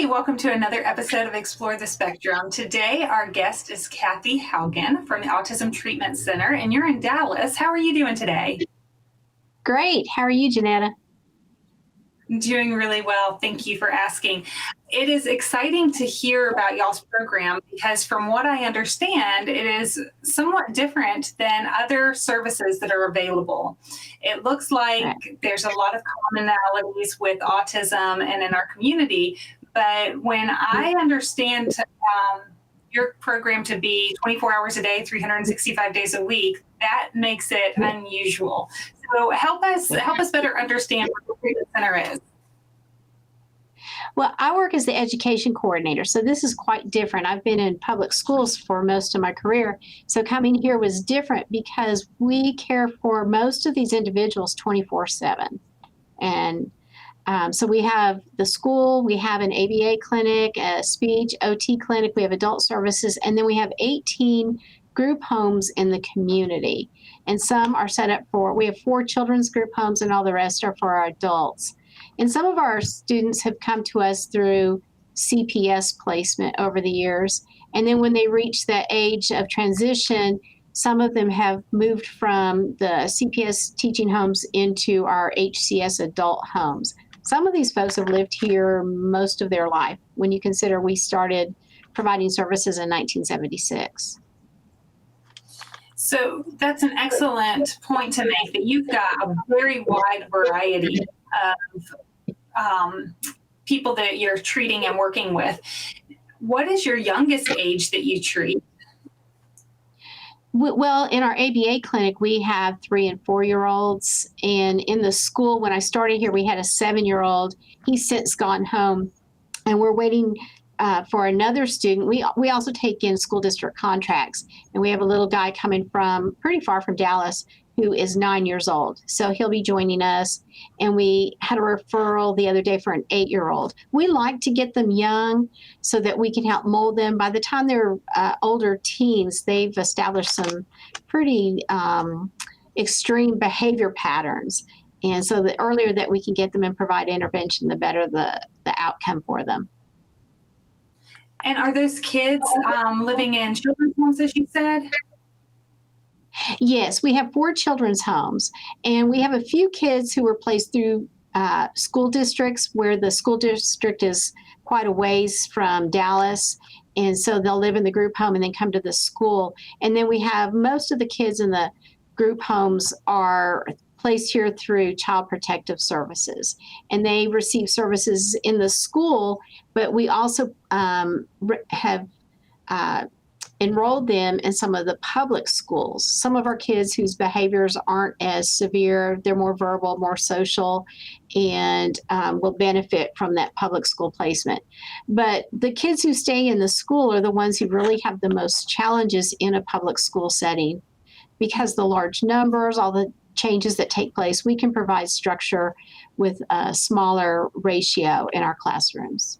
Hi, welcome to another episode of Explore the Spectrum. Today, our guest is Kathy Haugen from the Autism Treatment Center, and you're in Dallas. How are you doing today? Great. How are you, Jeanetta? Doing really well. Thank you for asking. It is exciting to hear about y'all's program because from what I understand, it is somewhat different than other services that are available. It looks like there's a lot of commonalities with autism and in our community, but when I understand your program to be 24 hours a day, 365 days a week, that makes it unusual. So help us better understand what the treatment center is. Well, I work as the education coordinator, so this is quite different. I've been in public schools for most of my career, so coming here was different because we care for most of these individuals 24/7. And so we have the school, we have an ABA clinic, a speech, OT clinic, we have adult services, and then we have 18 group homes in the community. And some are set up we have 4 children's group homes and all the rest are for our adults. And some of our students have come to us through CPS placement over the years. And then when they reach the age of transition, some of them have moved from the CPS teaching homes into our HCS adult homes. Some of these folks have lived here most of their life when you consider we started providing services in 1976. So that's an excellent point to make, that you've got a very wide variety of people that you're treating and working with. What is your youngest age that you treat? Well, in our ABA clinic, we have 3 and 4-year-olds. And in the school, when I started here, we had a 7-year-old. He's since gone home. And we're waiting for another student. We also take in school district contracts. And we have a little guy coming from pretty far from Dallas who is 9 years old. So he'll be joining us. And we had a referral the other day for an 8-year-old. We like to get them young so that we can help mold them. By the time they're older teens, they've established some pretty extreme behavior patterns. And so the earlier that we can get them and provide intervention, the better the outcome for them. And are those kids living in children's homes, as you said? Yes, we have 4 children's homes, and we have a few kids who were placed through school districts where the school district is quite a ways from Dallas, and so they'll live in the group home and then come to the school. And then we have most of the kids in the group homes are placed here through Child Protective Services, and they receive services in the school, but we also have enrolled them in some of the public schools. Some of our kids whose behaviors aren't as severe, they're more verbal, more social, and will benefit from that public school placement. But the kids who stay in the school are the ones who really have the most challenges in a public school setting. Because the large numbers, all the changes that take place, we can provide structure with a smaller ratio in our classrooms.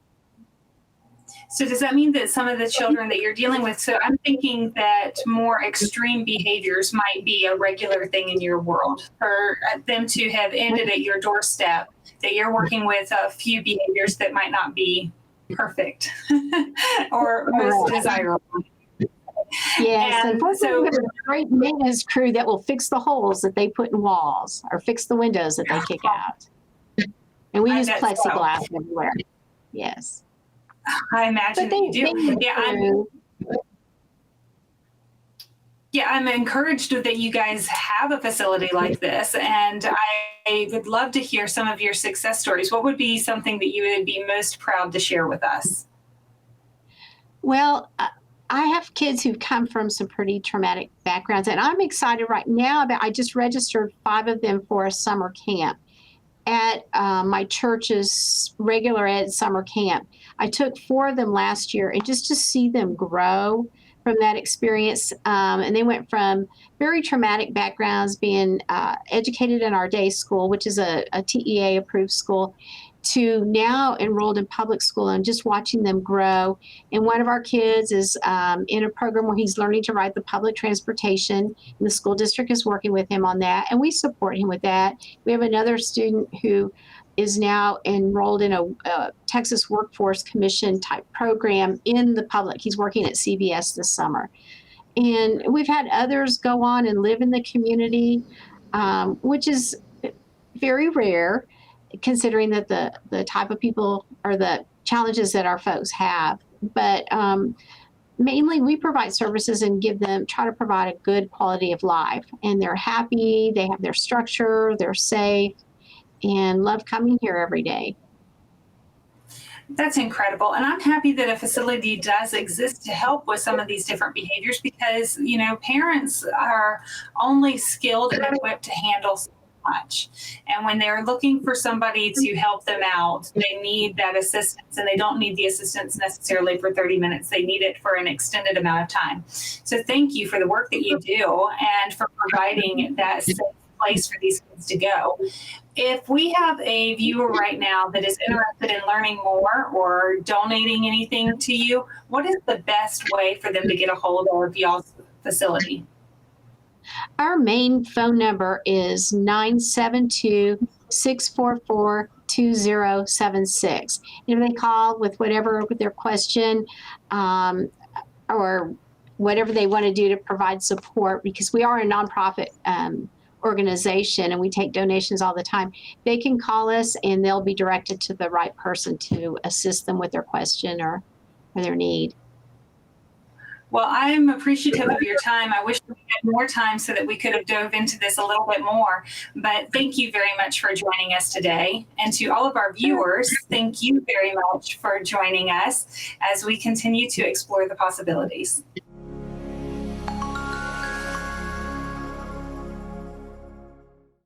So does that mean that some of the children that you're dealing with, so I'm thinking that more extreme behaviors might be a regular thing in your world, for them to have ended at your doorstep, that you're working with a few behaviors that might not be perfect or most desirable. Yes, and so we have a great maintenance crew that will fix the holes that they put in walls or fix the windows that they kick out. And we use plexiglass everywhere. Yes. I imagine that you do. I'm encouraged that you guys have a facility like this, and I would love to hear some of your success stories. What would be something that you would be most proud to share with us? Well, I have kids who've come from some pretty traumatic backgrounds, and I'm excited right now I just registered 5 of them for a summer camp at my church's regular ed summer camp. I took 4 of them last year, and just to see them grow from that experience, and they went from very traumatic backgrounds, being educated in our day school, which is a TEA approved school, to now enrolled in public school, and just watching them grow. And one of our kids is in a program where he's learning to ride the public transportation, and the school district is working with him on that, and we support him with that. We have another student who is now enrolled in a Texas Workforce Commission type program in the public. He's working at CVS this summer. And we've had others go on and live in the community, which is very rare considering that the type of people or the challenges that our folks have. But mainly we provide services and try to provide a good quality of life. And they're happy, they have their structure, they're safe, and love coming here every day. That's incredible. And I'm happy that a facility does exist to help with some of these different behaviors because, parents are only skilled and equipped to handle so much. And when they're looking for somebody to help them out, they need that assistance, and they don't need the assistance necessarily for 30 minutes. They need it for an extended amount of time. So thank you for the work that you do and for providing that safe place for these kids to go. If we have a viewer right now that is interested in learning more or donating anything to you, what is the best way for them to get a hold of y'all's facility? Our main phone number is 972-644-2076. If they call with their question or whatever they want to do to provide support, because we are a nonprofit organization and we take donations all the time, they can call us and they'll be directed to the right person to assist them with their question or their need. Well, I'm appreciative of your time. I wish we had more time so that we could have dove into this a little bit more. But thank you very much for joining us today. And to all of our viewers, thank you very much for joining us as we continue to explore the possibilities.